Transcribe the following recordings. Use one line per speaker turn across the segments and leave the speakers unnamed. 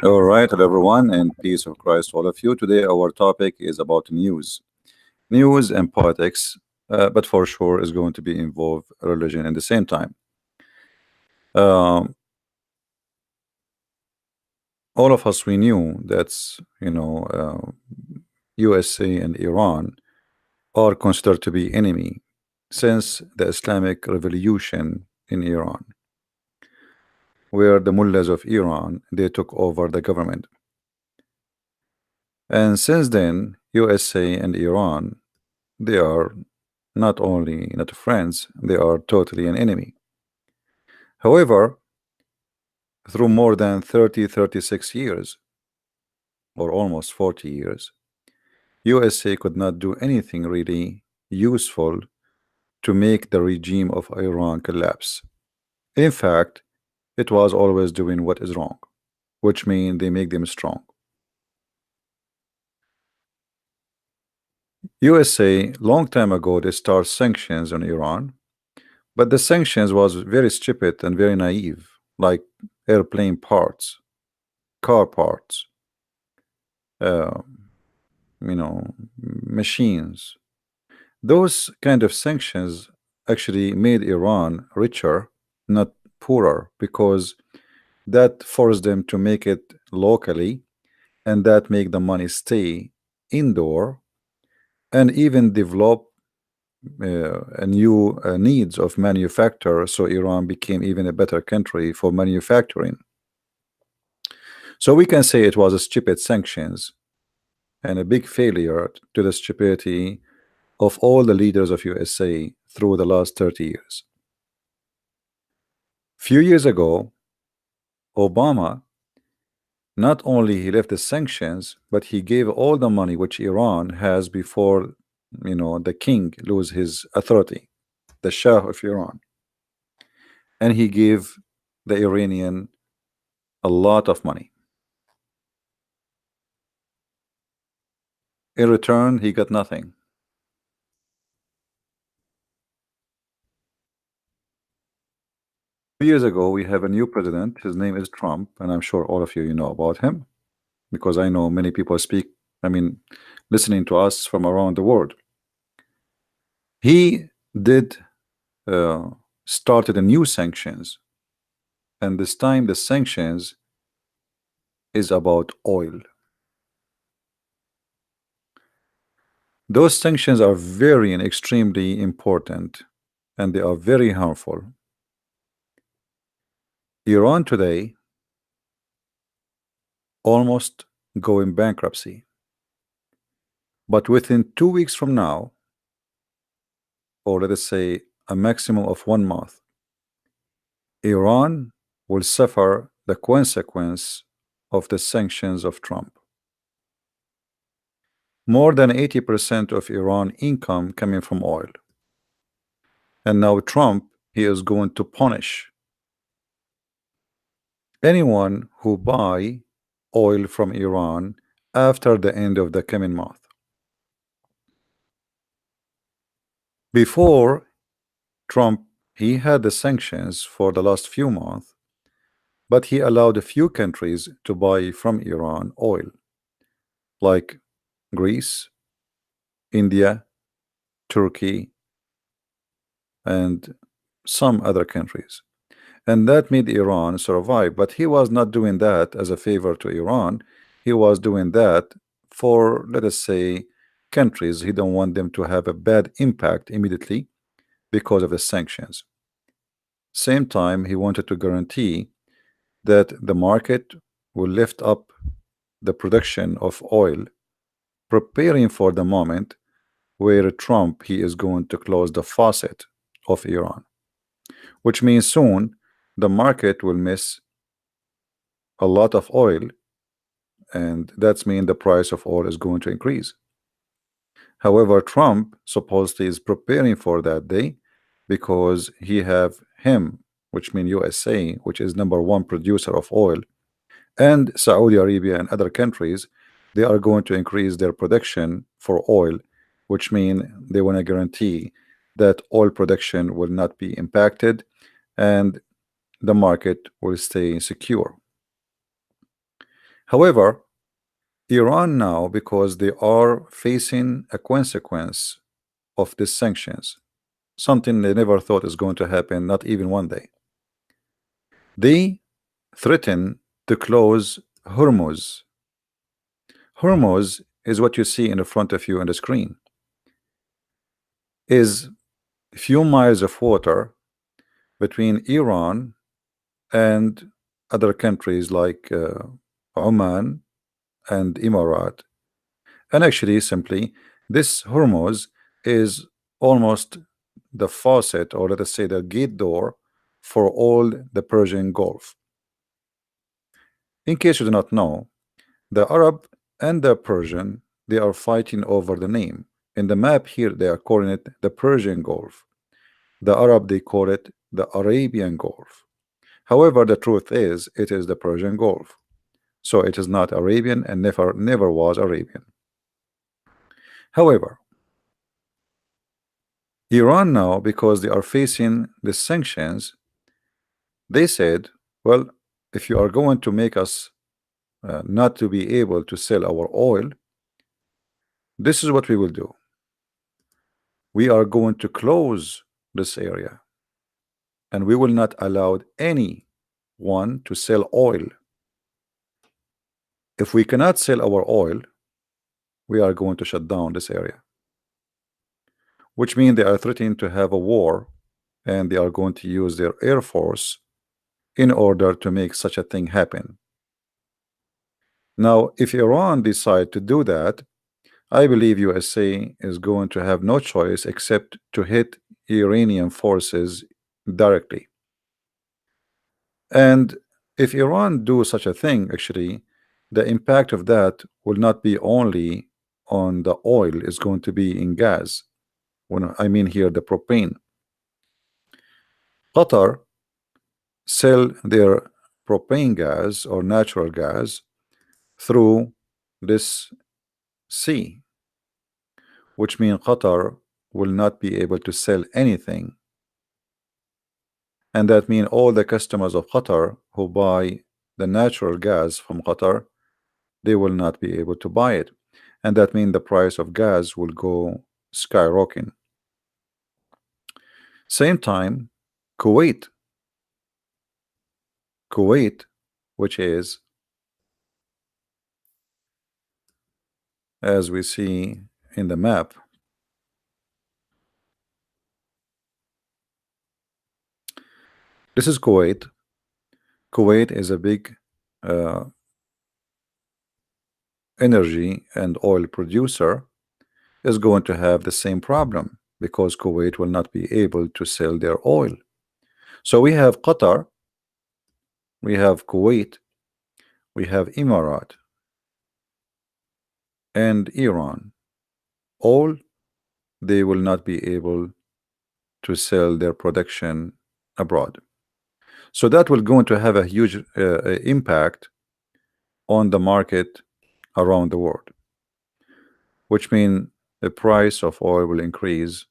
All right, hello everyone, and peace of Christ to all of you. Today, our topic is about news and politics, but for sure is going to be involve religion at the same time. Um, all of us we knew that's USA and Iran are considered to be enemy since the Islamic Revolution in Iran, where the mullahs of Iran they took over the government, and since then USA and Iran they are not only not friends, they are totally an enemy. However, through more than 36 years, or almost 40 years, USA could not do anything really useful to make the regime of Iran collapse. In fact, it was always doing what is wrong, which means they make them strong. USA long time ago they start sanctions on Iran, but the sanctions was very stupid and very naive, like airplane parts, car parts, uh, machines. Those kind of sanctions actually made Iran richer, not poorer, because that forced them to make it locally, and that make the money stay indoor and even develop a new needs of manufacture. So Iran became even a better country for manufacturing. So we can say it was a stupid sanctions and a big failure to the stupidity of all the leaders of USA through the last 30 years. Few years ago, Obama not only he left the sanctions, but he gave all the money which Iran has before the king lose his authority, the Shah of Iran, and he gave the Iranian a lot of money. In return, he got nothing. 2 years ago, we have a new president. His name is Trump, and I'm sure all of you know about him because I know many people speak, listening to us from around the world. He did uh, started a new sanctions, and this time the sanctions is about oil. Those sanctions are very and extremely important, and they are very harmful. Iran today almost going bankruptcy, but within 2 weeks from now, or let us say a maximum of 1 month, Iran will suffer the consequence of the sanctions of Trump. More than 80% of Iran income coming from oil. And now Trump, he is going to punish anyone who buy oil from Iran after the end of the coming month. Before Trump, he had the sanctions for the last few months, but he allowed a few countries to buy from Iran oil, like Greece, India, Turkey, and some other countries. And that made Iran survive. But he was not doing that as a favor to Iran. He was doing that for, let us say, countries. He don't want them to have a bad impact immediately because of the sanctions. Same time, he wanted to guarantee that the market will lift up the production of oil, preparing for the moment where Trump he is going to close the faucet of Iran, which means soon the market will miss a lot of oil, and that's mean the price of oil is going to increase. However, Trump supposedly is preparing for that day because he have him, which mean USA, which is #1 producer of oil, and Saudi Arabia and other countries, they are going to increase their production for oil, which mean they want to guarantee that oil production will not be impacted and the market will stay secure. However, Iran now, because they are facing a consequence of these sanctions, something they never thought is going to happen, not even one day. They threaten to close Hormuz. Hormuz is what you see in the front of you on the screen. Is a few miles of water between Iran and other countries like Oman and Emirat. And actually, simply, this Hormuz is almost the faucet, or let us say the gate door, for all the Persian Gulf. In case you do not know, the Arab and the Persian, they are fighting over the name. In the map here, they are calling it the Persian Gulf. The Arab, they call it the Arabian Gulf. However, the truth is, it is the Persian Gulf. So it is not Arabian and never was Arabian. However, Iran now, because they are facing the sanctions, they said, well, if you are going to make us not to be able to sell our oil, this is what we will do. We are going to close this area, and we will not allow anyone to sell oil. If we cannot sell our oil, we are going to shut down this area, which means they are threatening to have a war, and they are going to use their air force in order to make such a thing happen. Now, if Iran decide to do that, I believe USA is going to have no choice except to hit Iranian forces directly. And if Iran do such a thing, actually, the impact of that will not be only on the oil, it's going to be in gas. When I mean here the propane. Qatar sell their propane gas or natural gas through this sea, which means Qatar will not be able to sell anything. And that means all the customers of Qatar who buy the natural gas from Qatar, they will not be able to buy it. And that means the price of gas will go skyrocketing. Same time, Kuwait, which is, as we see in the map, this is Kuwait. Kuwait is a big energy and oil producer, is going to have the same problem because Kuwait will not be able to sell their oil. So we have Qatar, we have Kuwait, we have Emirat, and Iran. All they will not be able to sell their production abroad. So that will going to have a huge impact on the market around the world, which means the price of oil will increase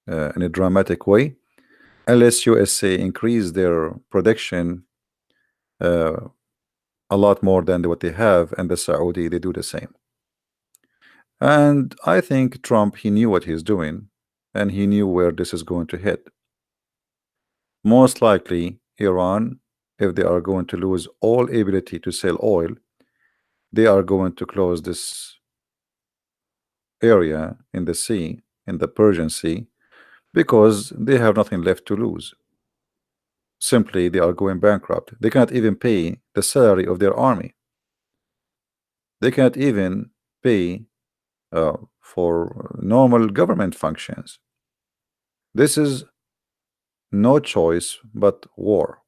in a dramatic way unless USA increase their production a lot more than what they have, and the Saudi they do the same. And I think Trump, he knew what he's doing, and he knew where this is going to hit. Most likely Iran, if they are going to lose all ability to sell oil, they are going to close this area in the sea, in the Persian Sea, because they have nothing left to lose. Simply they are going bankrupt. They cannot even pay the salary of their army. They cannot even pay for normal government functions. This is no choice but war.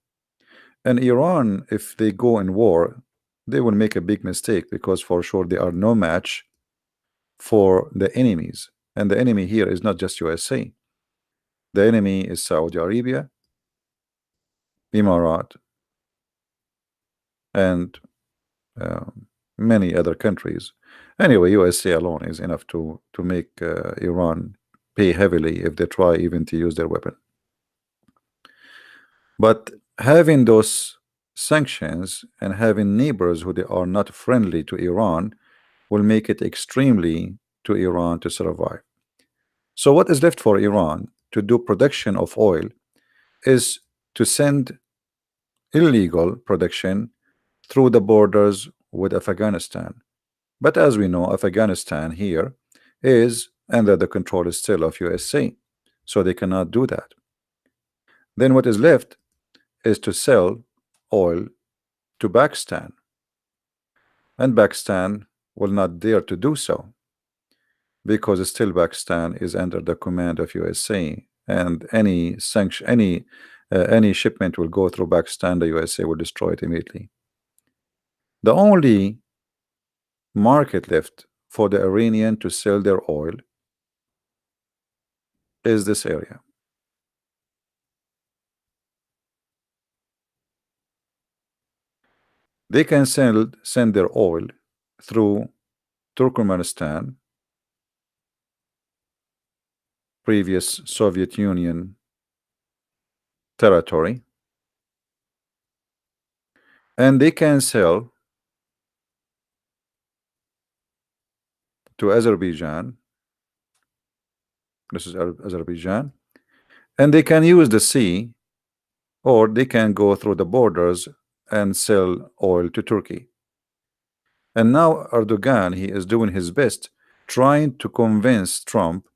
And Iran, if they go in war, they will make a big mistake, because for sure they are no match for the enemies. And the enemy here is not just USA. The enemy is Saudi Arabia, Emirat, and many other countries. Anyway, USA alone is enough to make Iran pay heavily if they try even to use their weapon. But having those sanctions and having neighbors who they are not friendly to Iran will make it extremely to Iran to survive. So what is left for Iran to do production of oil is to send illegal production through the borders with Afghanistan. But as we know, Afghanistan here is under the control still of USA, so they cannot do that. Then what is left is to sell oil to Pakistan, and Pakistan will not dare to do so because still Pakistan is under the command of USA, and any sanction, any shipment will go through Pakistan, the USA will destroy it immediately. The only market left for the Iranian to sell their oil is this area. They can send their oil through Turkmenistan, previous Soviet Union territory, and they can sell to Azerbaijan. This is Azerbaijan, and they can use the sea, or they can go through the borders and sell oil to Turkey. And now Erdogan, he is doing his best trying to convince Trump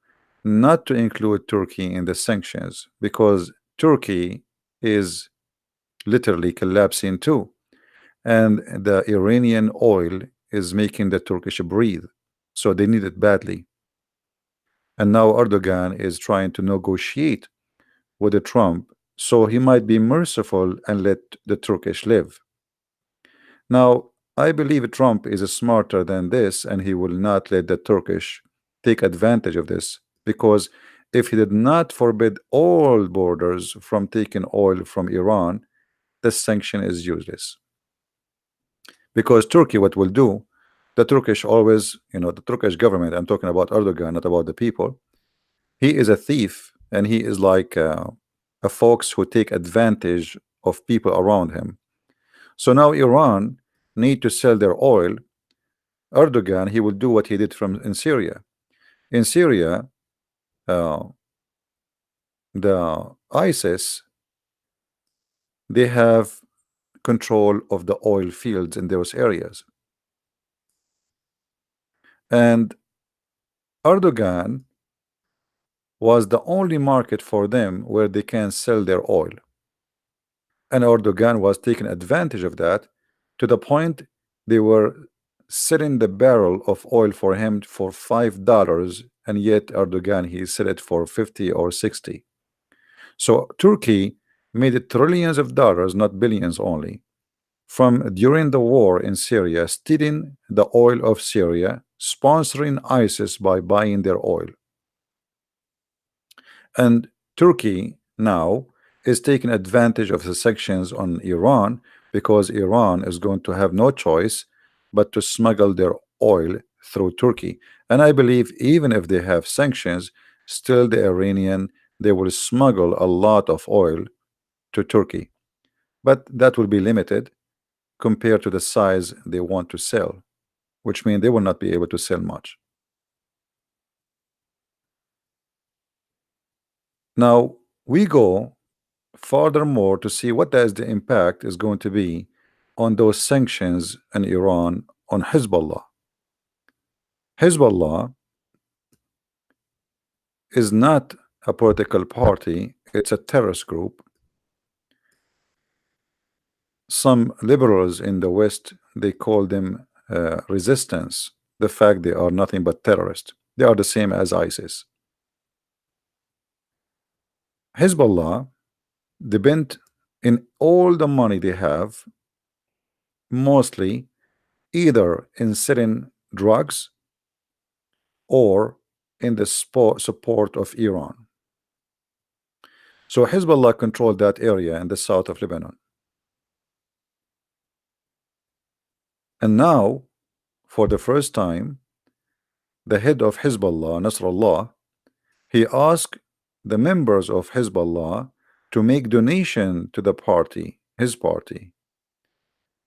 not to include Turkey in the sanctions, because Turkey is literally collapsing too, and the Iranian oil is making the Turkish breathe, so they need it badly. And now Erdogan is trying to negotiate with the Trump, so he might be merciful and let the Turkish live. Now I believe Trump is smarter than this, and he will not let the Turkish take advantage of this, because if he did not forbid all borders from taking oil from Iran, the sanction is useless. Because Turkey, what will do, the Turkish always, the Turkish government, I'm talking about Erdogan, not about the people, he is a thief, and he is like a folks who take advantage of people around him. So now Iran need to sell their oil. Erdogan, he will do what he did in Syria. In Syria, the ISIS, they have control of the oil fields in those areas, and Erdogan was the only market for them where they can sell their oil, and Erdogan was taking advantage of that to the point they were selling the barrel of oil for him for $5, and yet Erdogan, he said it for 50 or 60. So Turkey made it trillions of dollars, not billions only, from during the war in Syria, stealing the oil of Syria, sponsoring ISIS by buying their oil. And Turkey now is taking advantage of the sanctions on Iran, because Iran is going to have no choice but to smuggle their oil through Turkey. And I believe even if they have sanctions, still the Iranian, they will smuggle a lot of oil to Turkey, but that will be limited compared to the size they want to sell, which means they will not be able to sell much. Now we go furthermore to see what does the impact is going to be on those sanctions in Iran on Hezbollah. Hezbollah is not a political party, it's a terrorist group. Some liberals in the West, they call them resistance, the fact they are nothing but terrorists. They are the same as ISIS. Hezbollah depend in all the money they have mostly either in selling drugs or in the support of Iran. So Hezbollah controlled that area in the south of Lebanon. And now, for the first time, the head of Hezbollah, Nasrallah, he asked the members of Hezbollah to make donation to the party, his party.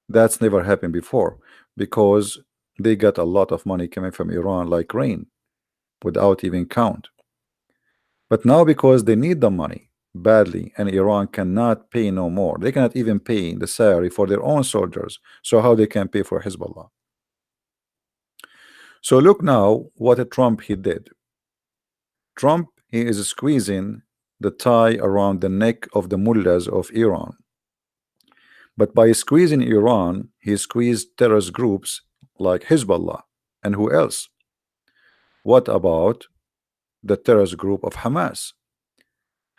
That's never happened before because they got a lot of money coming from Iran like rain without even count. But now because they need the money badly and Iran cannot pay no more, they cannot even pay the salary for their own soldiers. So how they can pay for Hezbollah? So look now what a Trump he did. Trump, he is squeezing the tie around the neck of the mullahs of Iran. But by squeezing Iran, he squeezed terrorist groups like Hezbollah. And who else? What about the terrorist group of Hamas?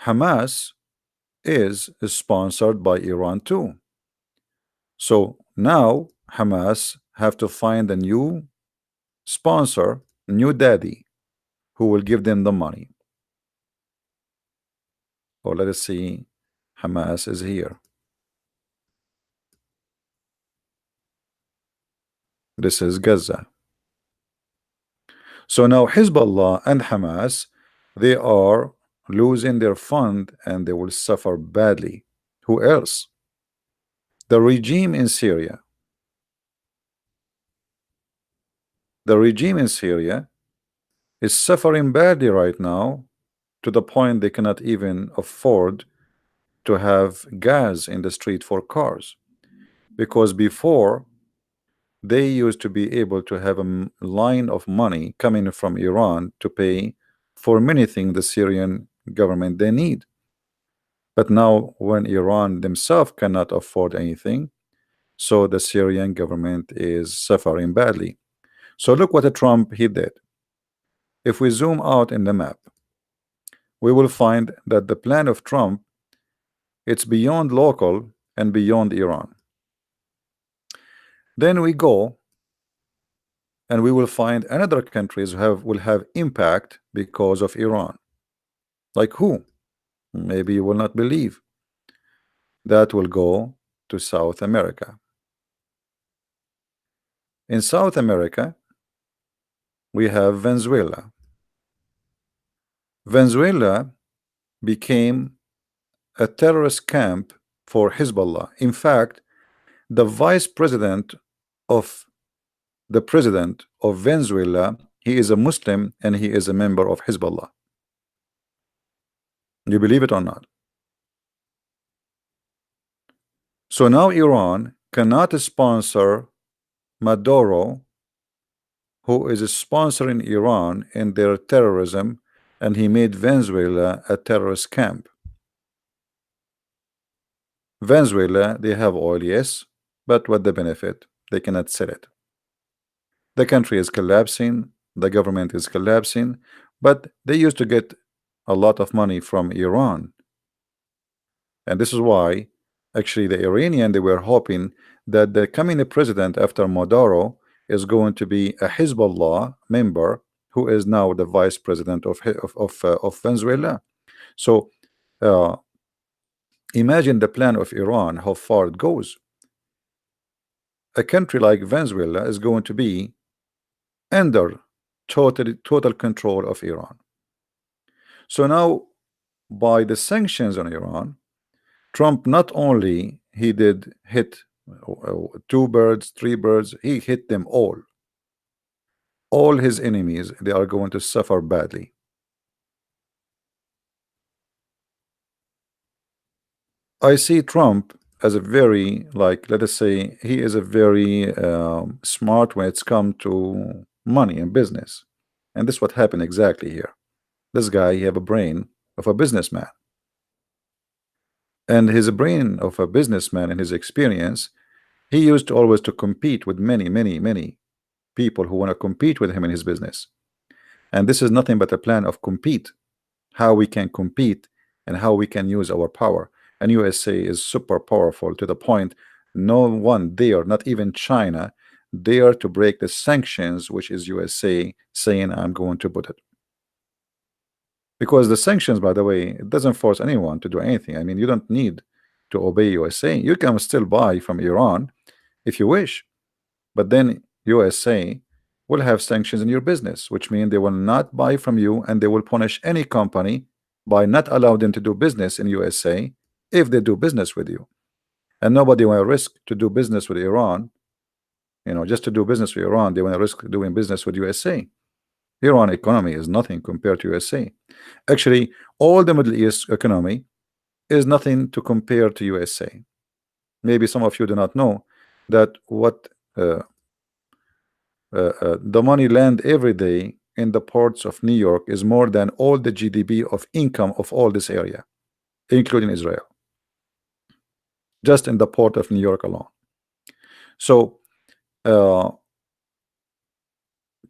Hamas is sponsored by Iran too. So now Hamas have to find a new sponsor, new daddy, who will give them the money. Or let us see, Hamas is here. This is Gaza. So now Hezbollah and Hamas, they are losing their fund and they will suffer badly. Who else? The regime in Syria. The regime in Syria is suffering badly right now to the point they cannot even afford to have gas in the street for cars, because before they used to be able to have a line of money coming from Iran to pay for many things the Syrian government they need. But now when Iran themselves cannot afford anything, so the Syrian government is suffering badly. So look what Trump he did. If we zoom out in the map, we will find that the plan of Trump, it's beyond local and beyond Iran. Then we go and we will find another countries will have impact because of Iran. Like who? Maybe you will not believe. That will go to South America. In South America, we have Venezuela. Venezuela became a terrorist camp for Hezbollah. In fact, the vice president of the president of Venezuela, he is a Muslim and he is a member of Hezbollah. You believe it or not? So now Iran cannot sponsor Maduro, who is sponsoring Iran in their terrorism, and he made Venezuela a terrorist camp. Venezuela, they have oil, yes, but what the benefit? They cannot sell it. The country is collapsing, the government is collapsing, but they used to get a lot of money from Iran. And this is why actually the Iranian, they were hoping that the coming president after Maduro is going to be a Hezbollah member who is now the vice president of Venezuela. So imagine the plan of Iran, how far it goes. A country like Venezuela is going to be under total control of Iran. So now by the sanctions on Iran, Trump not only he did hit 2 birds, 3 birds, he hit them all. All his enemies, they are going to suffer badly. I see Trump as a very, like, let us say, he is a very smart when it's come to money and business. And this is what happened exactly here. This guy, he have a brain of a businessman. And his brain of a businessman and his experience, he used to always to compete with many people who want to compete with him in his business. And this is nothing but a plan of compete, how we can compete and how we can use our power. And USA is super powerful to the point no one there, not even China, dare to break the sanctions, which is USA saying I'm going to put it. Because the sanctions, by the way, it doesn't force anyone to do anything. I mean, you don't need to obey USA. You can still buy from Iran if you wish, but then USA will have sanctions in your business, which means they will not buy from you, and they will punish any company by not allowing them to do business in USA if they do business with you. and nobody want to risk to do business with Iran. Just to do business with Iran, they want to risk doing business with USA. Iran economy is nothing compared to USA. Actually, all the Middle East economy is nothing to compare to USA. Maybe some of you do not know that what the money land every day in the ports of New York is more than all the GDP of income of all this area, including Israel, just in the port of New York alone. So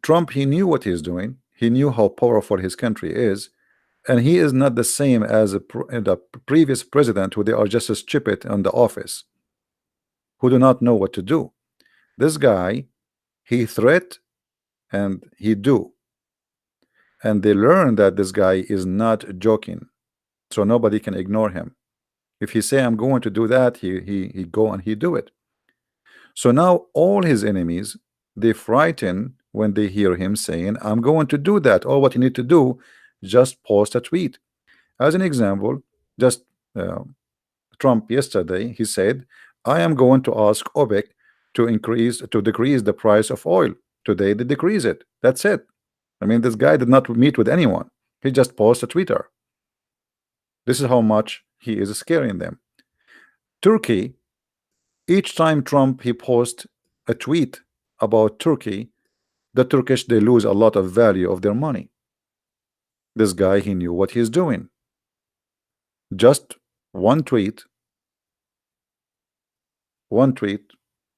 Trump, he knew what he's doing. He knew how powerful his country is, and he is not the same as the previous president, who they are just as stupid in the office, who do not know what to do. This guy, he threat and he do, and they learn that this guy is not joking, so nobody can ignore him. If he say I'm going to do that, he go and he do it. So now all his enemies, they frighten when they hear him saying I'm going to do that. All what you need to do, just post a tweet. As an example, just Trump yesterday, he said, I am going to ask OPEC to decrease the price of oil. Today they decrease it. That's it. I mean, this guy did not meet with anyone. He just posted a Twitter. This is how much he is scaring them. Turkey, each time Trump he posts a tweet about Turkey, the Turkish, they lose a lot of value of their money. This guy, he knew what he's doing. Just one tweet,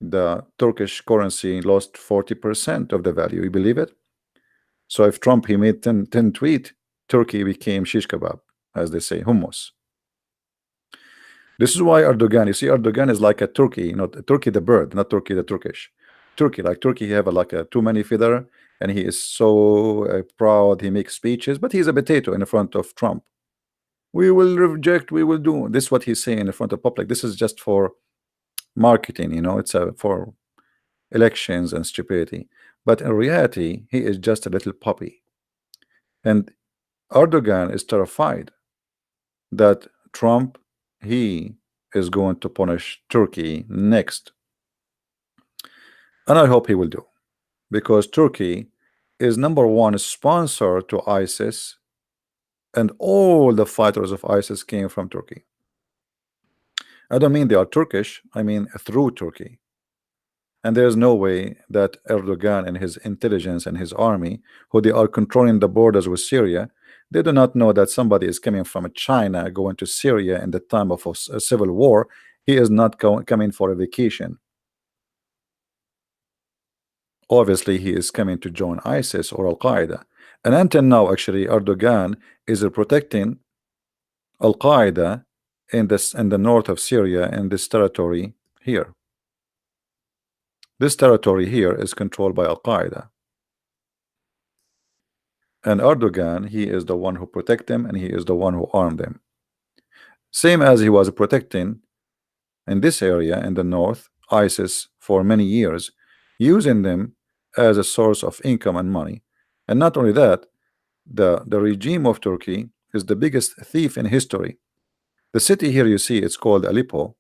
the Turkish currency lost 40% of the value. You believe it? So if Trump he made 10 tweet, Turkey became shish kebab, as they say, hummus. This is why Erdogan, you see, Erdogan is like a turkey, Turkey the bird, not Turkey the Turkish. Turkey, like Turkey, he have like a too many feather, and he is so proud. He makes speeches, but he's a potato in front of Trump. We will reject, we will do this. What he's saying in front of public, this is just for marketing, it's for elections and stupidity. But in reality, he is just a little puppy. And Erdogan is terrified that Trump, he is going to punish Turkey next. And I hope he will do, because Turkey is #1 sponsor to ISIS, and all the fighters of ISIS came from Turkey. I don't mean they are Turkish, I mean through Turkey. And there's no way that Erdogan and his intelligence and his army, who they are controlling the borders with Syria, they do not know that somebody is coming from China going to Syria in the time of a civil war. He is not coming for a vacation. Obviously, he is coming to join ISIS or Al-Qaeda. And until now, actually, Erdogan is protecting Al-Qaeda in the north of Syria, in this territory here. This territory here is controlled by Al-Qaeda. And Erdogan, he is the one who protect them, and he is the one who armed them. Same as he was protecting in this area in the north, ISIS, for many years, using them as a source of income and money. And not only that, the regime of Turkey is the biggest thief in history. The city here you see, it's called Aleppo.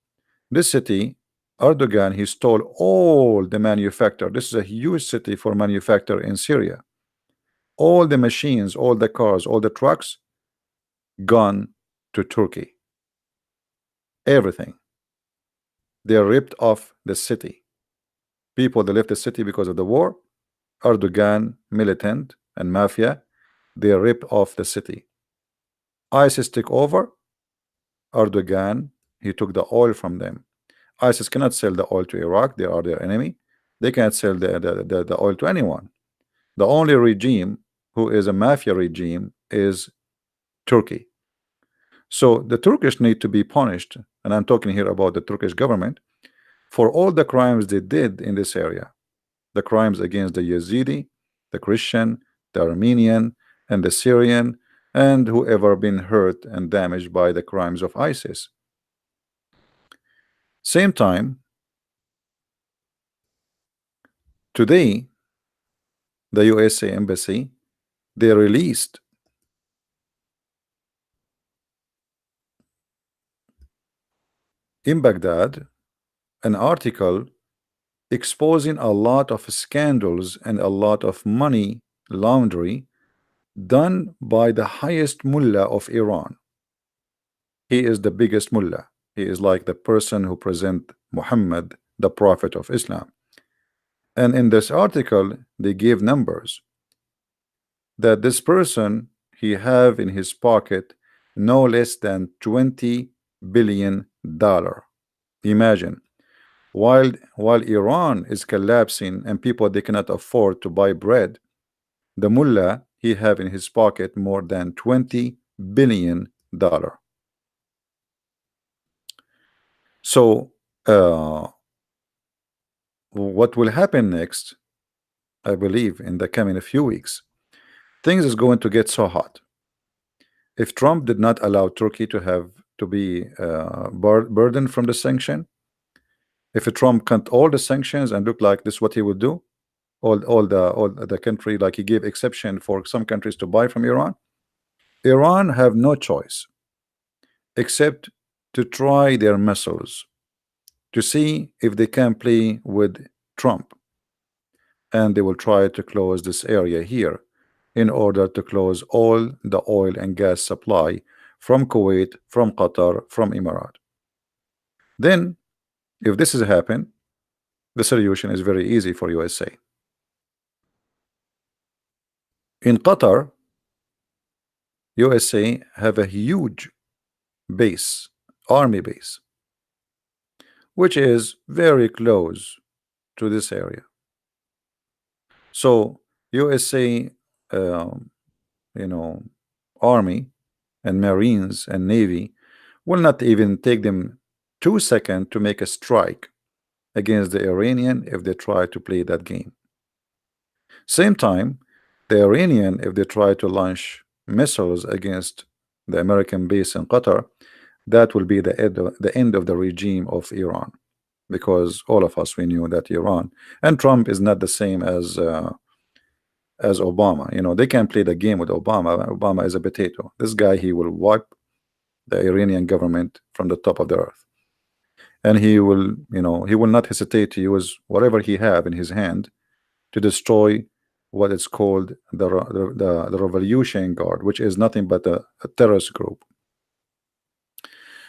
This city, Erdogan, he stole all the manufacture. This is a huge city for manufacture in Syria. All the machines, all the cars, all the trucks gone to Turkey. Everything. They ripped off the city. People that left the city because of the war, Erdogan, militant and mafia, they ripped off the city. ISIS took over. Erdogan, he took the oil from them. ISIS cannot sell the oil to Iraq. They are their enemy. They cannot sell the oil to anyone. The only regime who is a mafia regime is Turkey. So the Turkish need to be punished, and I'm talking here about the Turkish government, for all the crimes they did in this area. The crimes against the Yazidi, the Christian, the Armenian, and the Syrian, and whoever been hurt and damaged by the crimes of ISIS. Same time, today, the USA embassy, they released in Baghdad an article exposing a lot of scandals and a lot of money laundry done by the highest mullah of Iran. He is the biggest mullah. He is like the person who present Muhammad, the prophet of Islam. And in this article, they give numbers that this person he have in his pocket no less than $20 billion. Imagine, while Iran is collapsing and people they cannot afford to buy bread, the mullah he have in his pocket more than $20 billion. So what will happen next, I believe in the coming few weeks, things is going to get so hot. If Trump did not allow Turkey to have to be burdened from the sanction, if Trump cut all the sanctions and look like this what he would do, all the country, like he gave exception for some countries to buy from Iran have no choice except to try their muscles to see if they can play with Trump, and they will try to close this area here in order to close all the oil and gas supply from Kuwait, from Qatar, from Emirat. Then if this is happen, the solution is very easy for USA. In Qatar, USA have a huge base, army base, which is very close to this area. So USA, you know, army and marines and navy will not even take them 2 seconds to make a strike against the Iranian if they try to play that game. Same time, the Iranian, if they try to launch missiles against the American base in Qatar, that will be the end of the regime of Iran, because all of us we knew that Iran and Trump is not the same as Obama. You know, they can play the game with Obama. Obama is a potato. This guy, he will wipe the Iranian government from the top of the earth, and he will, you know, he will not hesitate to use whatever he have in his hand to destroy what is called the Revolution Guard, which is nothing but a terrorist group.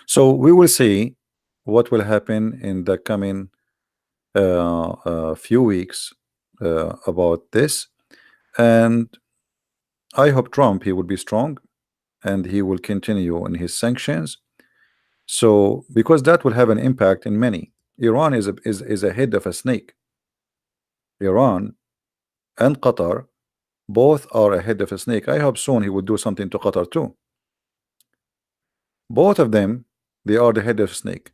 So we will see what will happen in the coming few weeks about this, and I hope Trump he will be strong and he will continue in his sanctions. So because that will have an impact in many. Iran is a head of a snake. Iran and Qatar both are a head of a snake. I hope soon he will do something to Qatar too. Both of them, they are the head of a snake.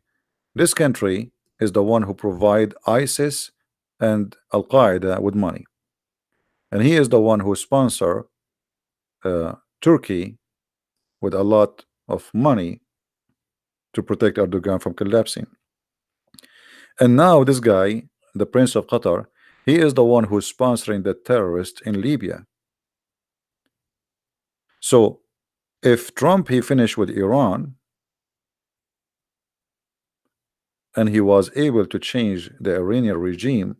This country is the one who provide ISIS and Al-Qaeda with money, and he is the one who sponsor Turkey with a lot of money to protect Erdogan from collapsing. And now this guy, the Prince of Qatar, he is the one who's sponsoring the terrorists in Libya. So if Trump he finished with Iran and he was able to change the Iranian regime,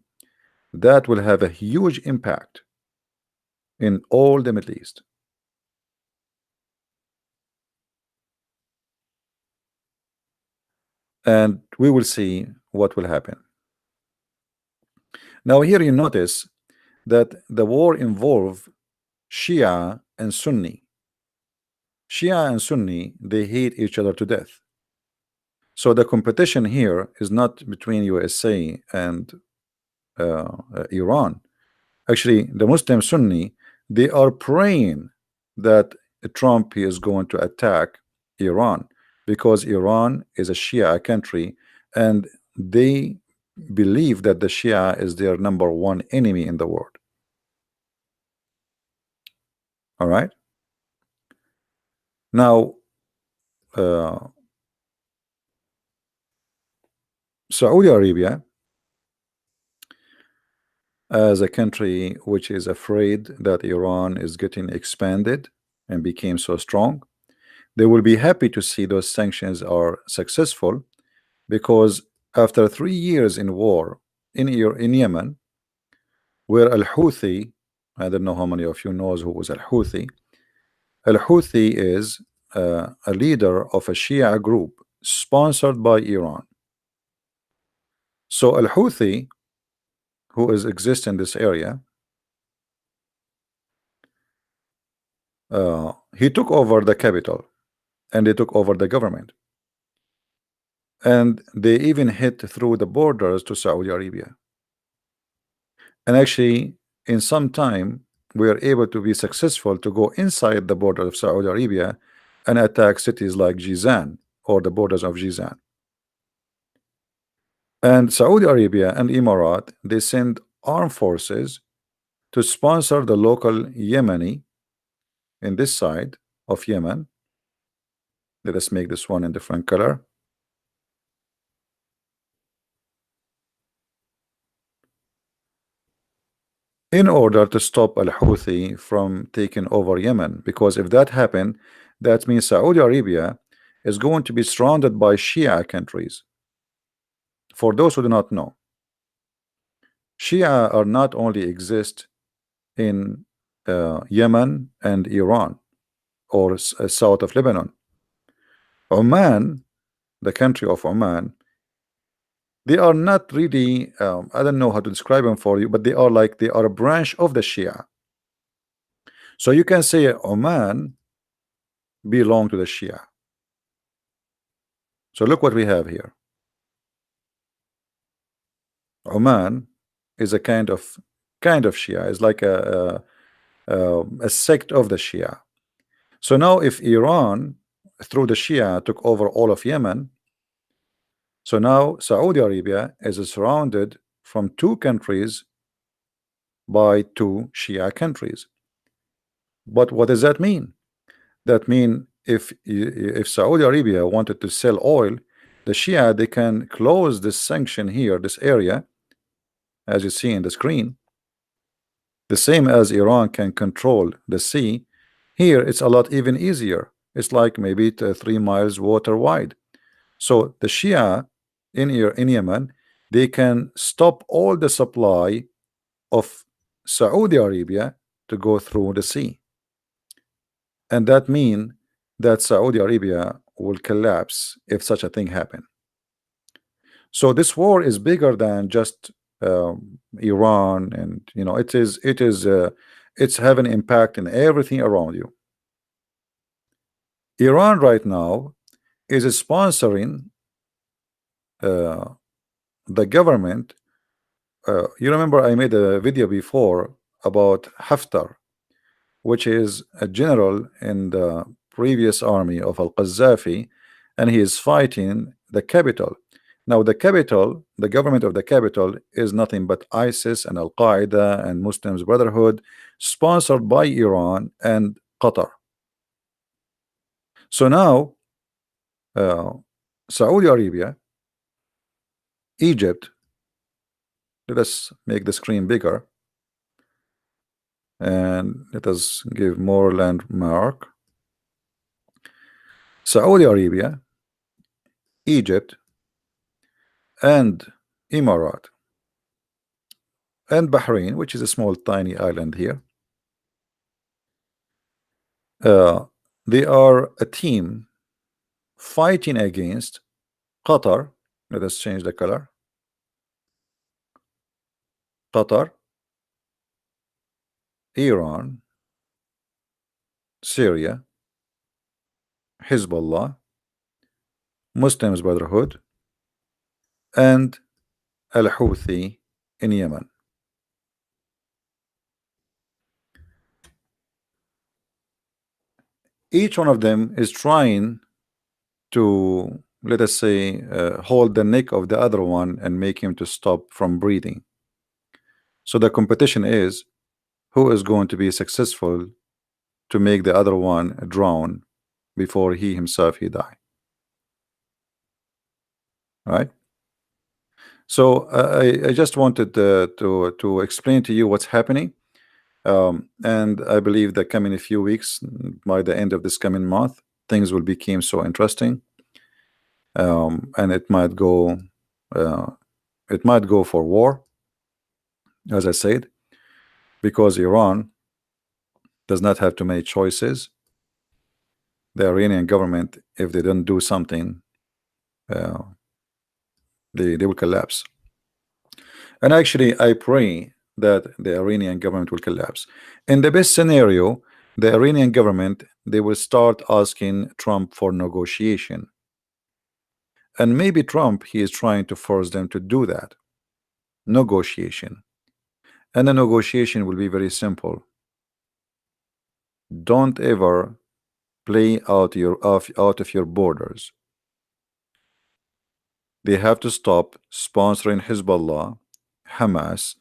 that will have a huge impact in all the Middle East. And we will see what will happen. Now here you notice that the war involved Shia and Sunni. Shia and Sunni, they hate each other to death. So the competition here is not between USA and Iran. Actually, the Muslim Sunni, they are praying that Trump is going to attack Iran, because Iran is a Shia country and they believe that the Shia is their #1 enemy in the world. All right. Now Saudi Arabia, as a country which is afraid that Iran is getting expanded and became so strong, they will be happy to see those sanctions are successful, because after 3 years in war in Yemen, where Al-Houthi, I don't know how many of you knows who was Al-Houthi. Al-Houthi is a leader of a Shia group sponsored by Iran. So Al-Houthi, who is exist in this area, he took over the capital and they took over the government, and they even hit through the borders to Saudi Arabia. And actually, in some time, we are able to be successful to go inside the border of Saudi Arabia and attack cities like Jizan or the borders of Jizan. And Saudi Arabia and Emirat, they send armed forces to sponsor the local Yemeni in this side of Yemen. Let us make this one in different color. In order to stop Al-Houthi from taking over Yemen, because if that happened, that means Saudi Arabia is going to be surrounded by Shia countries. For those who do not know, Shia are not only exist in Yemen and Iran or south of Lebanon. Oman, the country of Oman, they are not really, I don't know how to describe them for you, but they are like, they are a branch of the Shia. So you can say Oman belong to the Shia. So look what we have here. Oman is a kind of Shia. It's like a sect of the Shia. So now if Iran through the Shia took over all of Yemen, so now Saudi Arabia is surrounded from two countries by two Shia countries. But what does that mean? That mean if Saudi Arabia wanted to sell oil, the Shia, they can close this sanction here, this area, as you see in the screen. The same as Iran can control the sea, here it's a lot even easier. It's like maybe 3 miles water wide. So the Shia in Yemen, they can stop all the supply of Saudi Arabia to go through the sea, and that mean that Saudi Arabia will collapse if such a thing happen. So this war is bigger than just Iran, and you know it's having impact in everything around you. Iran right now is sponsoring the government. You remember I made a video before about Haftar, which is a general in the previous army of Al-Qaddafi, and he is fighting the capital. Now the capital, the government of the capital is nothing but ISIS and Al-Qaeda and Muslims Brotherhood, sponsored by Iran and Qatar. So now Saudi Arabia, Egypt, let us make the screen bigger and let us give more landmark. Saudi Arabia, Egypt, and Emirat, and Bahrain, which is a small tiny island here. They are a team fighting against Qatar. Let us change the color. Qatar, Iran, Syria, Hezbollah, Muslims Brotherhood, and Al-Houthi in Yemen. Each one of them is trying to, let us say, hold the neck of the other one and make him to stop from breathing. So the competition is who is going to be successful to make the other one drown before he himself die. Right? So I just wanted to explain to you what's happening, and I believe that coming a few weeks, by the end of this coming month, things will become so interesting, and it might go Uh, it might go for war, as I said, because Iran does not have too many choices. The Iranian government, if they don't do something, uh, they will collapse. And actually, I pray that the Iranian government will collapse. In the best scenario, the Iranian government, they will start asking Trump for negotiation. And maybe Trump, he is trying to force them to do that. Negotiation. And the negotiation will be very simple. Don't ever play out of your borders. They have to stop sponsoring Hezbollah, Hamas,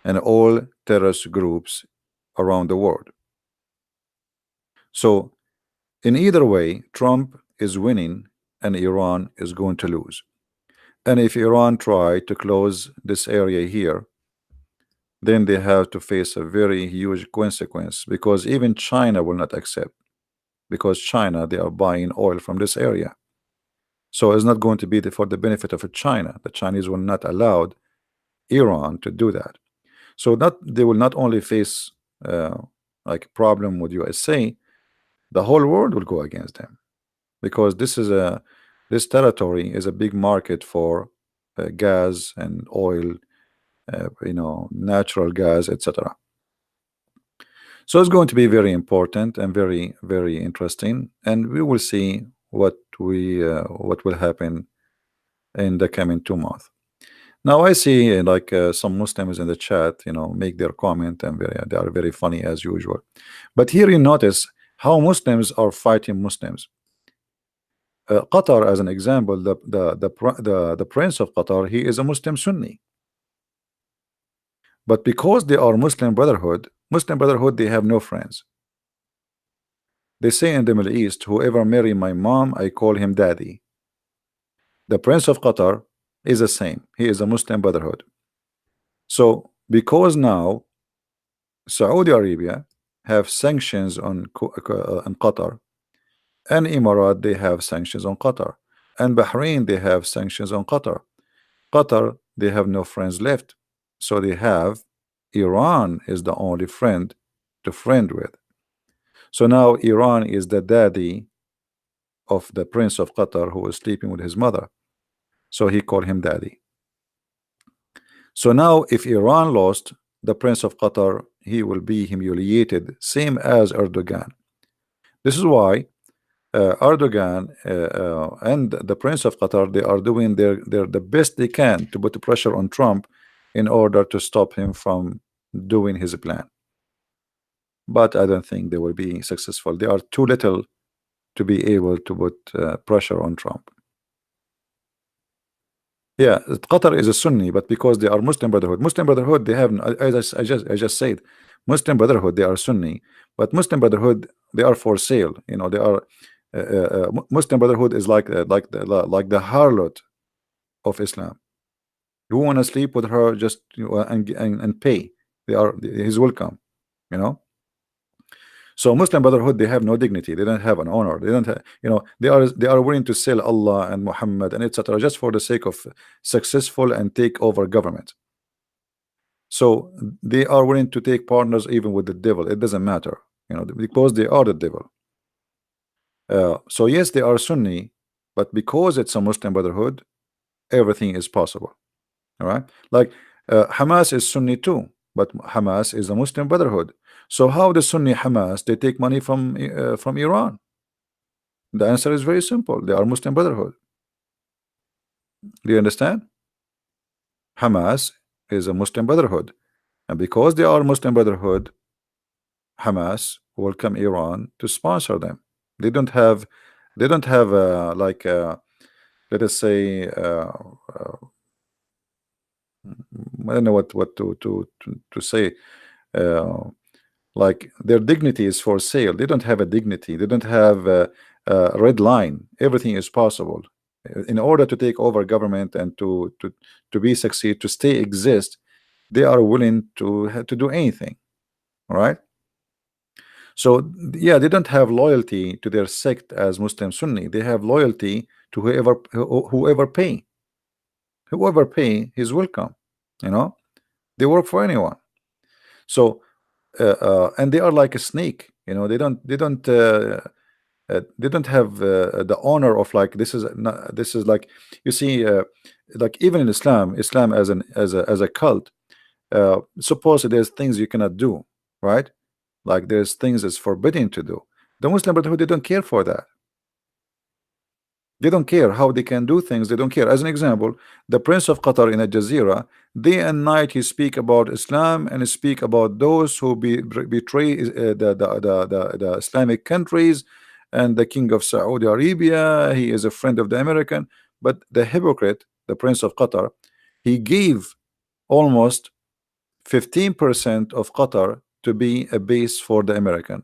and all terrorist groups around the world. So in either way, Trump is winning and Iran is going to lose. And if Iran try to close this area here, then they have to face a very huge consequence, because even China will not accept, because China, they are buying oil from this area. So it's not going to be for the benefit of China. The Chinese will not allow Iran to do that. So that they will not only face like a problem with USA, the whole world will go against them, because this territory is a big market for gas and oil, natural gas, etc. So it's going to be very important and very, very interesting, and we will see what will happen in the coming 2 months. Now I see some Muslims in the chat, make their comment, and they are very funny as usual. But here you notice how Muslims are fighting Muslims. Qatar, as an example, the prince of Qatar, he is a Muslim Sunni. But because they are Muslim Brotherhood, they have no friends. They say in the Middle East, whoever marry my mom, I call him daddy. The prince of Qatar is the same. He is a Muslim Brotherhood. So because now Saudi Arabia have sanctions on Qatar, and Emirat, they have sanctions on Qatar, and Bahrain, they have sanctions on Qatar. Qatar, they have no friends left, so they have Iran is the only friend to friend with. So now Iran is the daddy of the prince of Qatar who was sleeping with his mother, so he called him daddy. So now if Iran lost, the prince of Qatar, he will be humiliated, same as Erdogan. This is why Erdogan and the prince of Qatar, they are doing the best they can to put the pressure on Trump in order to stop him from doing his plan. But I don't think they will be successful. They are too little to be able to put pressure on Trump. Yeah, Qatar is a Sunni, but because they are Muslim Brotherhood, they have, as I just said, Muslim Brotherhood, they are Sunni, but Muslim Brotherhood, they are for sale. They are Muslim Brotherhood is like the harlot of Islam. You want to sleep with her, just and pay. He's welcome. So Muslim Brotherhood, they have no dignity. They don't have an honor. They don't have, they are willing to sell Allah and Muhammad and etc. just for the sake of successful and take over government. So they are willing to take partners even with the devil. It doesn't matter, because they are the devil. So yes, they are Sunni, but because it's a Muslim Brotherhood, everything is possible. All right, like Hamas is Sunni too, but Hamas is a Muslim Brotherhood. So how the Sunni Hamas, they take money from Iran? The answer is very simple. They are Muslim Brotherhood. Do you understand? Hamas is a Muslim Brotherhood, and because they are Muslim Brotherhood, Hamas welcome Iran to sponsor them. They don't have let us say I don't know what to say. Like their dignity is for sale. They don't have a dignity. They don't have a red line. Everything is possible. In order to take over government and to be succeed, to stay exist, they are willing to do anything. All right. So yeah, they don't have loyalty to their sect as Muslim Sunni. They have loyalty to whoever pay. Whoever pay, he's welcome. You know, they work for anyone. So and they are like a snake. You know, they don't have the honor of like this is not, this is like you see like even in Islam as an as a cult, supposedly there's things you cannot do, right? Like there's things that's forbidden to do. The Muslim Brotherhood, they don't care for that. They don't care how they can do things. They don't care. As an example, the Prince of Qatar in Al Jazeera, day and night he speak about Islam and speak about those who betray the Islamic countries and the King of Saudi Arabia. He is a friend of the American, but the hypocrite, the Prince of Qatar, he gave almost 15% of Qatar to be a base for the American.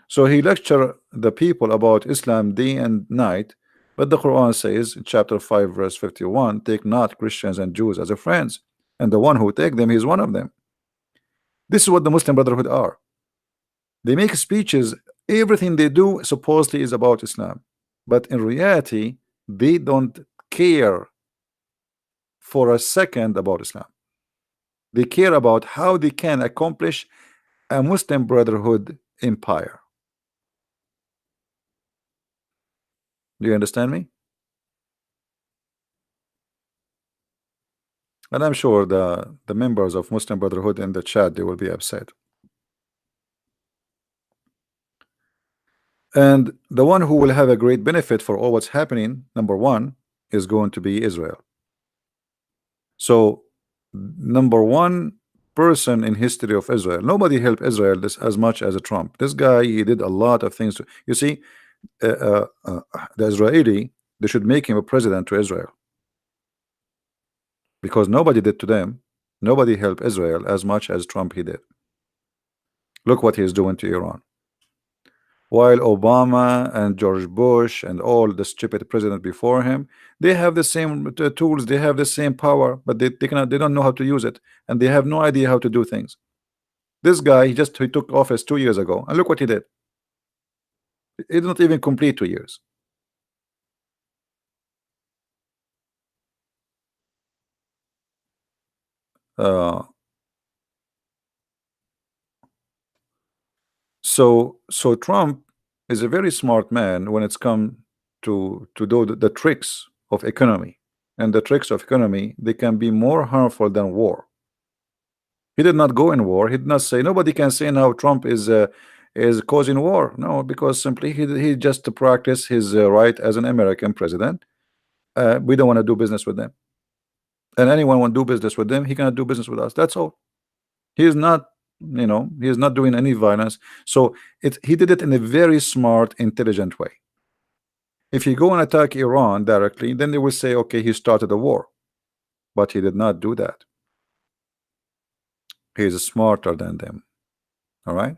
So he lectured the people about Islam day and night, but the Quran says in chapter 5 verse 51, take not Christians and Jews as a friends, and the one who take them, he is one of them. This is what the Muslim Brotherhood are. They make speeches, everything they do supposedly is about Islam, but in reality they don't care for a second about Islam. They care about how they can accomplish a Muslim Brotherhood empire. Do you understand me? And I'm sure the members of Muslim Brotherhood in the chat, they will be upset. And the one who will have a great benefit for all what's happening, number one, is going to be Israel. So number one person in history of Israel, nobody helped Israel this as much as a Trump. This guy, he did a lot of things to, you see, the Israeli, they should make him a president to Israel, because nobody did to them. Nobody helped Israel as much as Trump he did. Look what he's doing to Iran. While Obama and George Bush and all the stupid president before him, they have the same tools, they have the same power, but they don't know how to use it, and they have no idea how to do things. This guy, he took office 2 years ago, and look what he did. He did not even complete 2 years. So Trump is a very smart man when it's come to do the tricks of economy, and the tricks of economy, they can be more harmful than war. He did not go in war. He did not say, nobody can say now Trump is causing war. No, because simply he just practice his right as an American president. We don't want to do business with them, and anyone want to do business with them, he cannot do business with us. That's all. He is not, you know, he is not doing any violence. So he did it in a very smart, intelligent way. If you go and attack Iran directly, then they will say, okay, he started a war, but he did not do that. He is smarter than them. All right.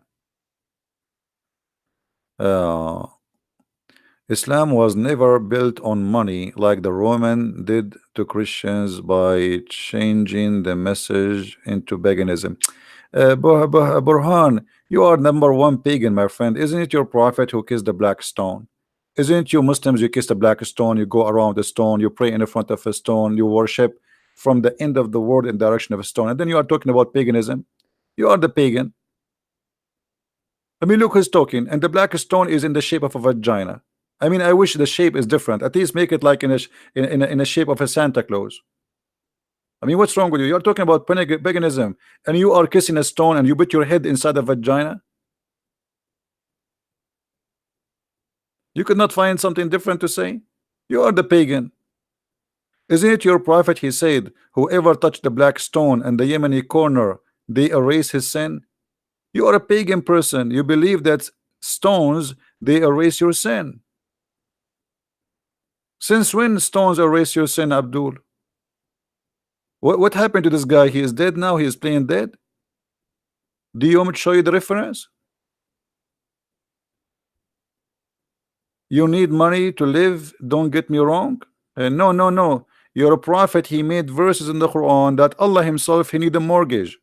Islam was never built on money like the Roman did to Christians by changing the message into paganism. Burhan, you are number one pagan, my friend. Isn't it your prophet who kissed the black stone? Isn't it you Muslims, you kiss the black stone, you go around the stone, you pray in the front of a stone, you worship from the end of the world in direction of a stone, and then you are talking about paganism? You are the pagan. I mean, look who's talking, and the black stone is in the shape of a vagina. I mean, I wish the shape is different. At least make it like in a shape of a Santa Claus. I mean, what's wrong with you? You're talking about paganism, and you are kissing a stone, and you put your head inside a vagina. You could not find something different to say? You are the pagan. Isn't it your prophet? He said, whoever touched the black stone and the Yemeni corner, they erase his sin. You are a pagan person. You believe that stones, they erase your sin. Since when stones erase your sin, Abdul? What happened to this guy? He is dead now. He is playing dead. Do you want me to show you the reference? You need money to live, don't get me wrong. No, no, no. You're a prophet. He made verses in the Quran that Allah himself, he need a mortgage.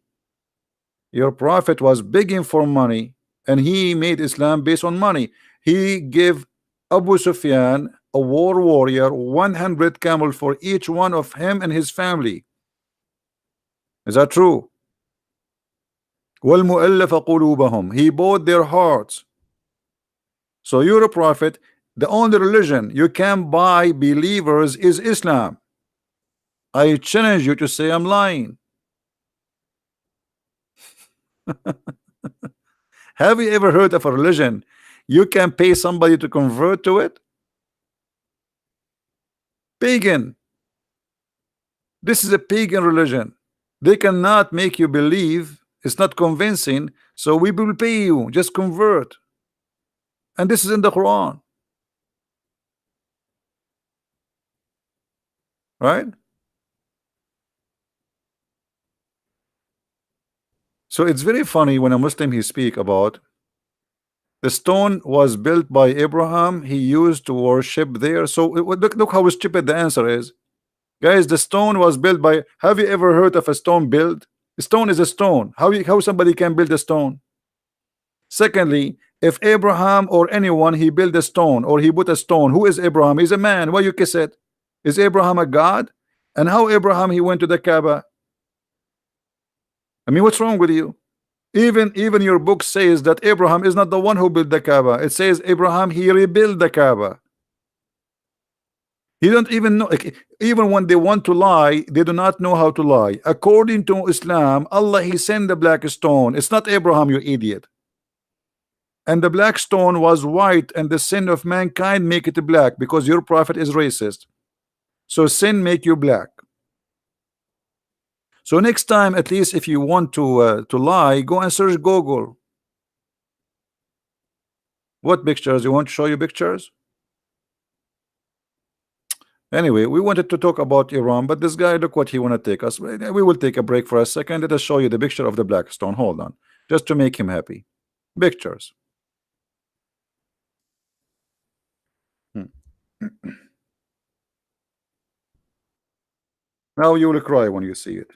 Your prophet was begging for money, and he made Islam based on money. He gave Abu Sufyan a war warrior, 100 camel for each one of him and his family. Is that true? وَالْمُؤَلَّفَ قُلُوبَهُم, he bought their hearts. So you're a prophet. The only religion you can buy believers is Islam. I challenge you to say I'm lying. Have you ever heard of a religion you can pay somebody to convert to it? Pagan. This is a pagan religion. They cannot make you believe. It's not convincing, so we will pay you. Just convert. And this is in the Quran, right? So it's very funny when a Muslim he speak about the stone was built by Abraham. He used to worship there. So look how stupid the answer is. Guys, the stone was built by, have you ever heard of a stone built? A stone is a stone. How somebody can build a stone? Secondly, if Abraham or anyone he built a stone or he put a stone, who is Abraham? He's a man. Why you kiss it? Is Abraham a god? And how Abraham he went to the Kaaba? I mean, what's wrong with you? Even your book says that Abraham is not the one who built the Kaaba. It says Abraham he rebuilt the Kaaba. He don't even know. Even when they want to lie, they do not know how to lie. According to Islam, Allah he sent the black stone. It's not Abraham, you idiot. And the black stone was white, and the sin of mankind make it black because your prophet is racist. So sin make you black. So next time, at least if you want to lie, go and search Google. What pictures? You want to show you pictures? Anyway, we wanted to talk about Iran, but this guy, look what he want to take us. We will take a break for a second. Let us show you the picture of the black stone. Hold on, just to make him happy. Pictures. Now you will cry when you see it.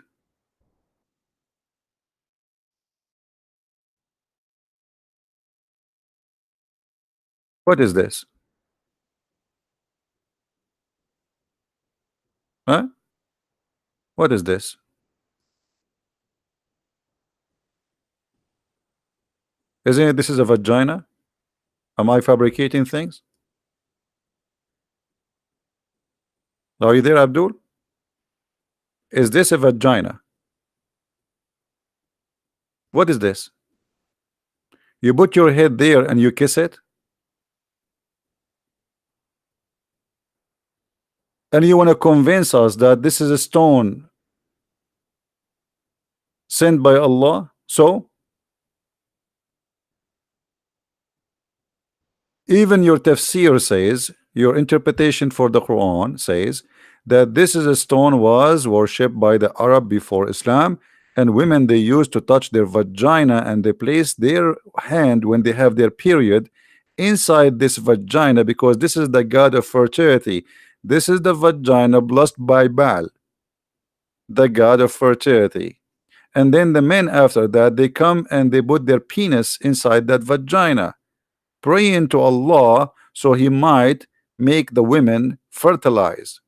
What is this? Huh? What is this? Isn't it this is a vagina? Am I fabricating things? Are you there, Abdul? Is this a vagina? What is this? You put your head there and you kiss it? And you want to convince us that this is a stone sent by Allah? So even your tafsir says, your interpretation for the Quran says that this is a stone was worshipped by the Arab before Islam, and women they used to touch their vagina and they place their hand when they have their period inside this vagina because this is the god of fertility. This is the vagina blessed by Baal, the god of fertility. And then the men after that they come and they put their penis inside that vagina, praying to Allah so he might make the women fertilize.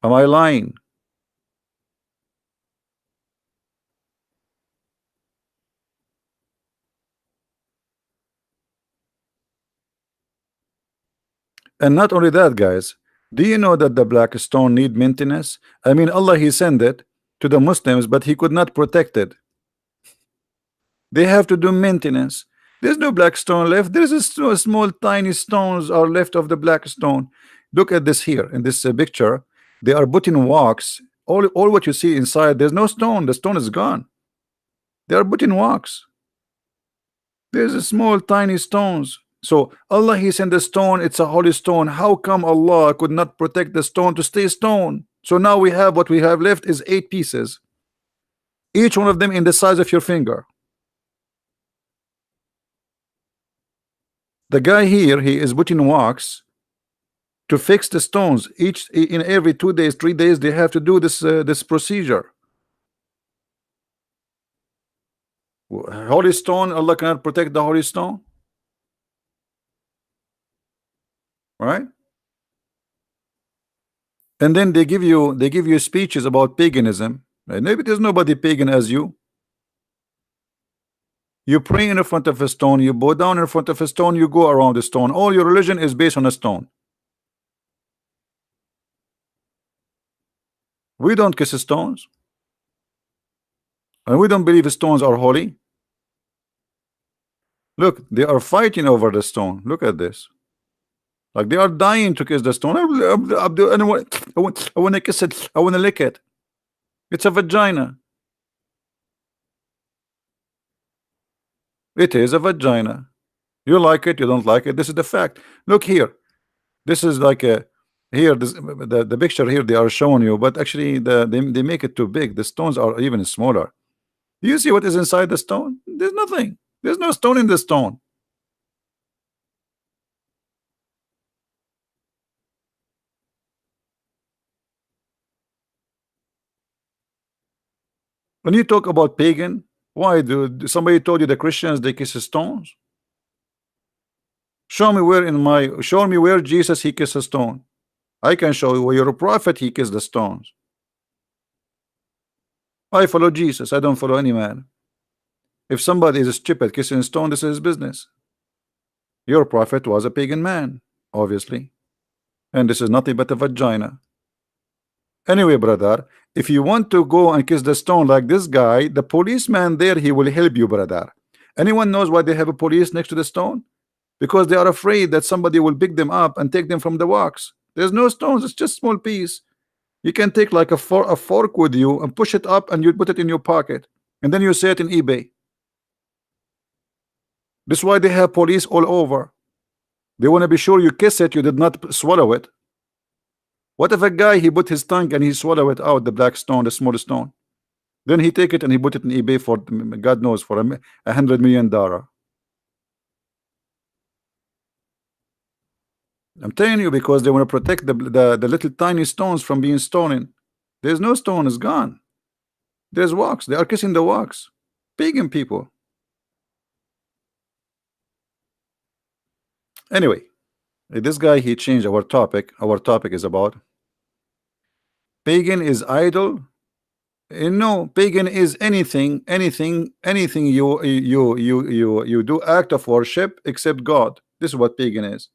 Am I lying? And not only that, guys, do you know that the black stone need maintenance? I mean, Allah he sent it to the Muslims, but he could not protect it. They have to do maintenance. There's no black stone left. There's a small tiny stones are left of the black stone. Look at this here in this picture. They are putting wax. All what you see inside, there's no stone. The stone is gone. They are putting wax. There's a small tiny stones. So Allah he sent the stone. It's a holy stone. How come Allah could not protect the stone to stay stone? So now we have what we have left is 8 pieces, each one of them in the size of your finger. The guy here, he is putting wax to fix the stones. Each in every 2 days, 3 days, they have to do this this procedure. Holy stone, Allah cannot protect the holy stone. right? And then they give you speeches about paganism. And maybe there's nobody pagan as you. You pray in front of a stone, you bow down in front of a stone, you go around the stone. All your religion is based on a stone. We don't kiss stones, and we don't believe stones are holy. Look, they are fighting over the stone. Look at this. Like they are dying to kiss the stone. I want to kiss it. I want to lick it. It's a vagina. It is a vagina. You like it, you don't like it. This is the fact. Look here. This is like a here. The picture here they are showing you, but actually they make it too big. The stones are even smaller. Do you see what is inside the stone? There's nothing. There's no stone in the stone. When you talk about pagan, why do somebody told you the Christians they kiss stones? Show me where Jesus he kissed a stone. I can show you where your prophet he kissed the stones. I follow Jesus, I don't follow any man. If somebody is stupid kissing stone, this is his business. Your prophet was a pagan man, obviously, and this is nothing but a vagina. Anyway, brother, if you want to go and kiss the stone like this guy, the policeman there, he will help you, brother. Anyone knows why they have a police next to the stone? Because they are afraid that somebody will pick them up and take them from the walks. There's no stones, it's just small piece. You can take like a fork with you and push it up and you put it in your pocket, and then you sell it in eBay. This is why they have police all over. They want to be sure you kiss it, you did not swallow it. What if a guy he put his tongue and he swallow it out, the black stone, the small stone, then he take it and he put it in eBay for God knows for $100 million. I'm telling you, because they want to protect the little tiny stones from being stolen. There's no stone, is gone. There's wax. They are kissing the wax. Pagan people. Anyway, this guy he changed our topic. Our topic is about pagan is idol. No, pagan is anything you do act of worship except God. This is what pagan is.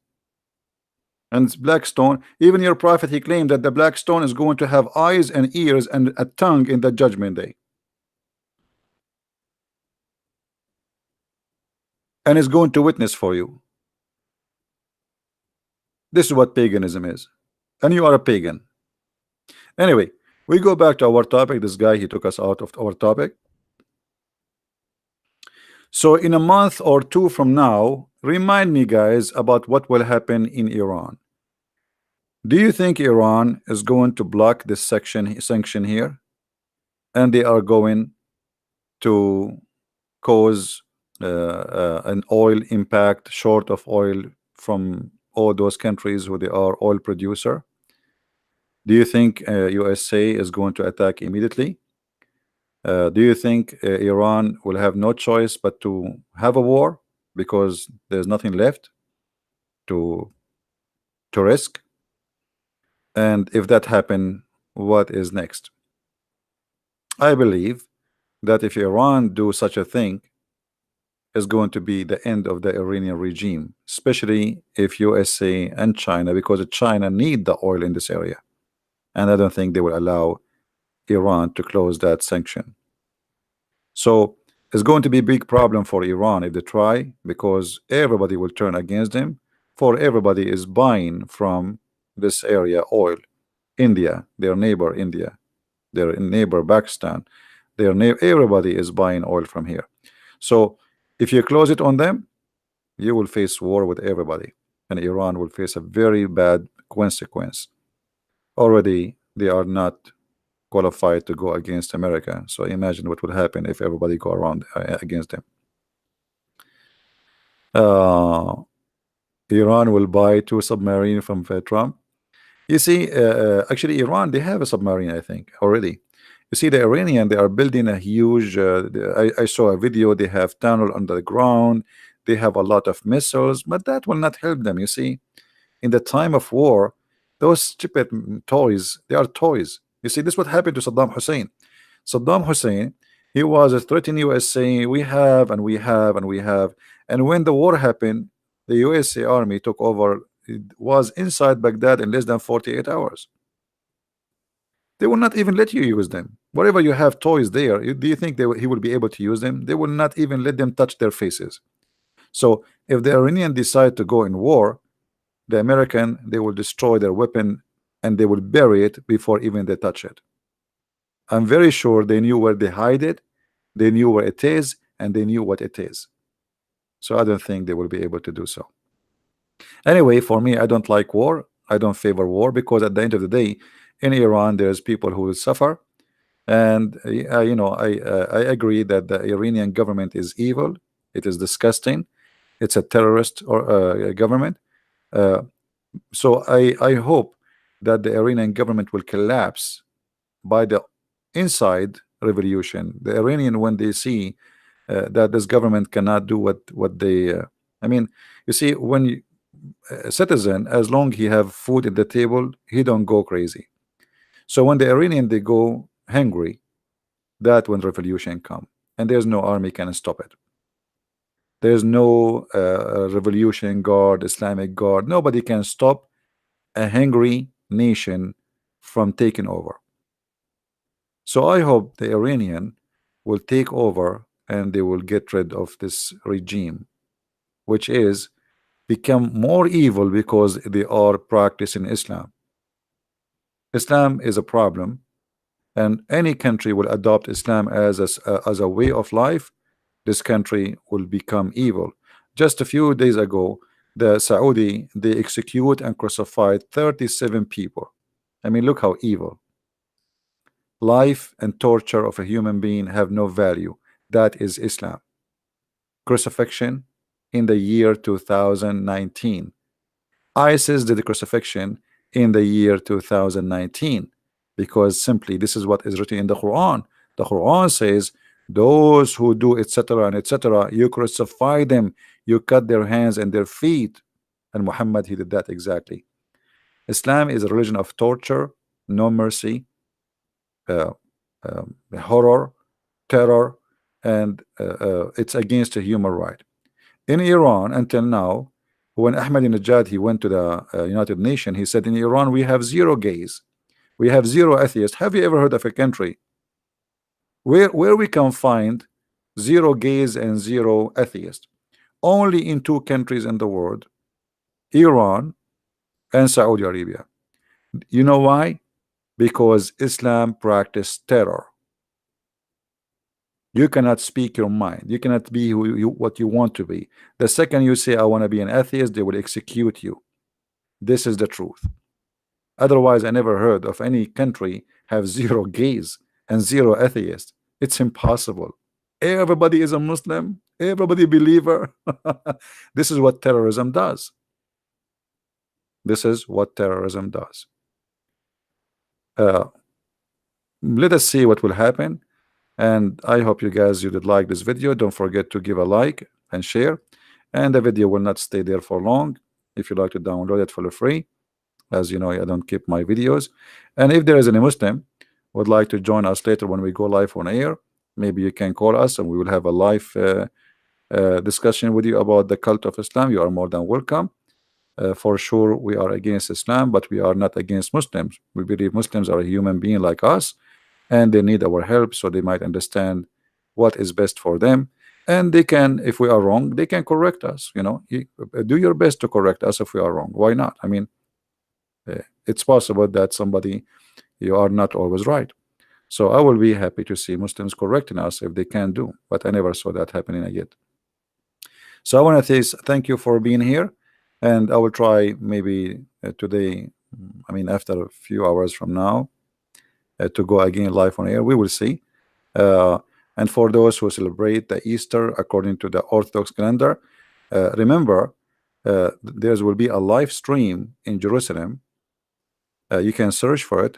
And it's black stone. Even your prophet he claimed that the black stone is going to have eyes and ears and a tongue in the judgment day, and is going to witness for you. This is what paganism is, and you are a pagan. Anyway, we go back to our topic. This guy he took us out of our topic. So in a month or two from now, remind me guys about what will happen in Iran. Do you think Iran is going to block this sanction here, and they are going to cause an oil impact short of oil from all those countries who they are oil producer? Do you think USA is going to attack immediately? Do you think Iran will have no choice but to have a war because there's nothing left to risk? And if that happen, what is next? I believe that if Iran do such a thing, is going to be the end of the Iranian regime, especially if USA and China, because China need the oil in this area, and I don't think they will allow Iran to close that sanction. So it's going to be a big problem for Iran if they try, because everybody will turn against them. For everybody is buying from this area oil. India, their neighbor India, their neighbor Pakistan, everybody is buying oil from here. So if you close it on them, you will face war with everybody, and Iran will face a very bad consequence. Already they are not qualified to go against America, so imagine what would happen if everybody go around against them. Iran will buy 2 submarines from Trump. You see, actually Iran, they have a submarine, I think, already. You see, the Iranian, they are building a huge I saw a video, they have tunnel under the ground, they have a lot of missiles, but that will not help them. You see, In the time of war, those stupid toys, they are toys. You see, this is what happened to Saddam Hussein. Saddam Hussein, he was threatening US, saying we have and we have and we have. And when the war happened, the USA army took over. It was inside Baghdad in less than 48 hours. They will not even let you use them. Wherever you have toys there, do you think he will be able to use them? They will not even let them touch their faces. So if the Iranian decide to go in war, the American, they will destroy their weapon and they will bury it before even they touch it. I'm very sure they knew where they hide it, they knew where it is, and they knew what it is. So I don't think they will be able to do so. Anyway, for me, I don't like war. I don't favor war, because at the end of the day, in Iran, there's people who will suffer. And you know, I agree that the Iranian government is evil. It is disgusting. It's a terrorist or government. So I hope that the Iranian government will collapse by the inside revolution. The Iranian, when they see that this government cannot do what they I mean, you see, when you, a citizen, as long he have food at the table, he don't go crazy. So when the Iranian, they go hungry, that when revolution come, and there's no army can stop it. There's no revolution guard, Islamic guard. Nobody can stop a hungry nation from taking over. So I hope the Iranian will take over and they will get rid of this regime, which is become more evil because they are practicing Islam. Islam is a problem, and any country will adopt Islam as a way of life. This country will become evil. Just a few days ago, the Saudi, they execute and crucified 37 people. I mean, look how evil. Life and torture of a human being have no value. That is Islam. Crucifixion in the year 2019. ISIS did the crucifixion in the year 2019, because simply this is what is written in the Quran. The Quran says, those who do etc. and etc., you crucify them, you cut their hands and their feet. And Muhammad, he did that exactly. Islam is a religion of torture, no mercy, horror, terror, and it's against a human right. In Iran, until now, when Ahmadinejad, he went to the United Nations, he said, in Iran we have 0 gays, we have 0 atheists. Have you ever heard of a country where we can find 0 gays and 0 atheists? Only in 2 countries in the world, Iran and Saudi Arabia. You know why? Because Islam practiced terror. You cannot speak your mind. You cannot be what you want to be. The second you say, I want to be an atheist, they will execute you. This is the truth. Otherwise, I never heard of any country have 0 gays and 0 atheists. It's impossible. Everybody is a Muslim. Everybody believer. This is what terrorism does. This is what terrorism does. Let us see what will happen. And I hope you guys, you did like this video. Don't forget to give a like and share. And the video will not stay there for long. If you like to download it for free, as you know, I don't keep my videos. And if there is any Muslim would like to join us later when we go live on air, maybe you can call us and we will have a live discussion with you about the cult of Islam. You are more than welcome. For sure, we are against Islam, but we are not against Muslims. We believe Muslims are a human being like us, and they need our help so they might understand what is best for them. And they can, if we are wrong, they can correct us. You know, do your best to correct us if we are wrong. Why not? I mean, it's possible that somebody, you are not always right. So I will be happy to see Muslims correcting us if they can do, but I never saw that happening yet. So I want to say thank you for being here, and I will try maybe today, I mean after a few hours from now, to go again live on air. We will see. And for those who celebrate the Easter according to the Orthodox calendar, remember there will be a live stream in Jerusalem. You can search for it,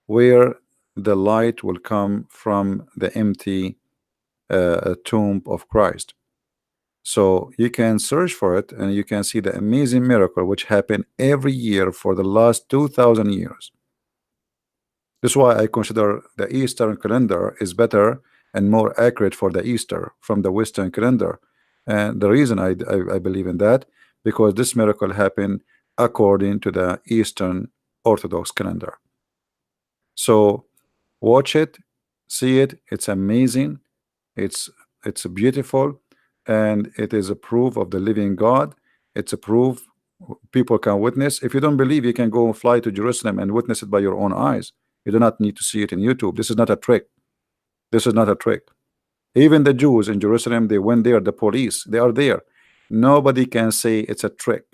where the light will come from the empty tomb of Christ. So you can search for it and you can see the amazing miracle which happened every year for the last 2000 years. This is why I consider the Eastern calendar is better and more accurate for the Easter from the Western calendar. And the reason I believe in that, because this miracle happened according to the Eastern Orthodox calendar. So watch it, see it, it's amazing, it's beautiful, and it is a proof of the living God. It's a proof people can witness. If you don't believe, you can go and fly to Jerusalem and witness it by your own eyes. You do not need to see it in YouTube. This is not a trick. This is not a trick. Even the Jews in Jerusalem, they went there, the police, they are there. Nobody can say it's a trick.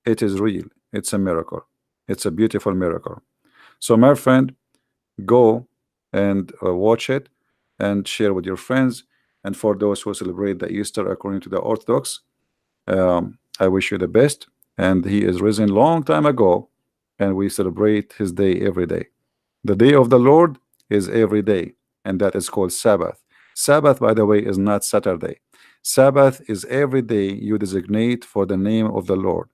It is real. It's a miracle. It's a beautiful miracle. So my friend, go and watch it and share with your friends. And for those who celebrate the Easter according to the Orthodox, I wish you the best. And he is risen long time ago, and we celebrate his day every day. The day of the Lord is every day, and that is called Sabbath. Sabbath, by the way, is not Saturday. Sabbath is every day you designate for the name of the Lord.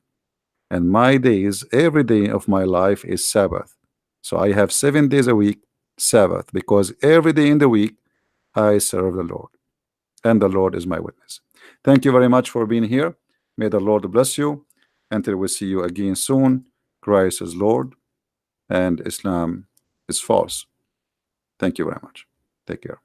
And my days, every day of my life is Sabbath. So I have 7 days a week, Sabbath, because every day in the week I serve the Lord, and the Lord is my witness. Thank you very much for being here. May the Lord bless you. Until we see you again soon, Christ is Lord and Islam is false. Thank you very much. Take care.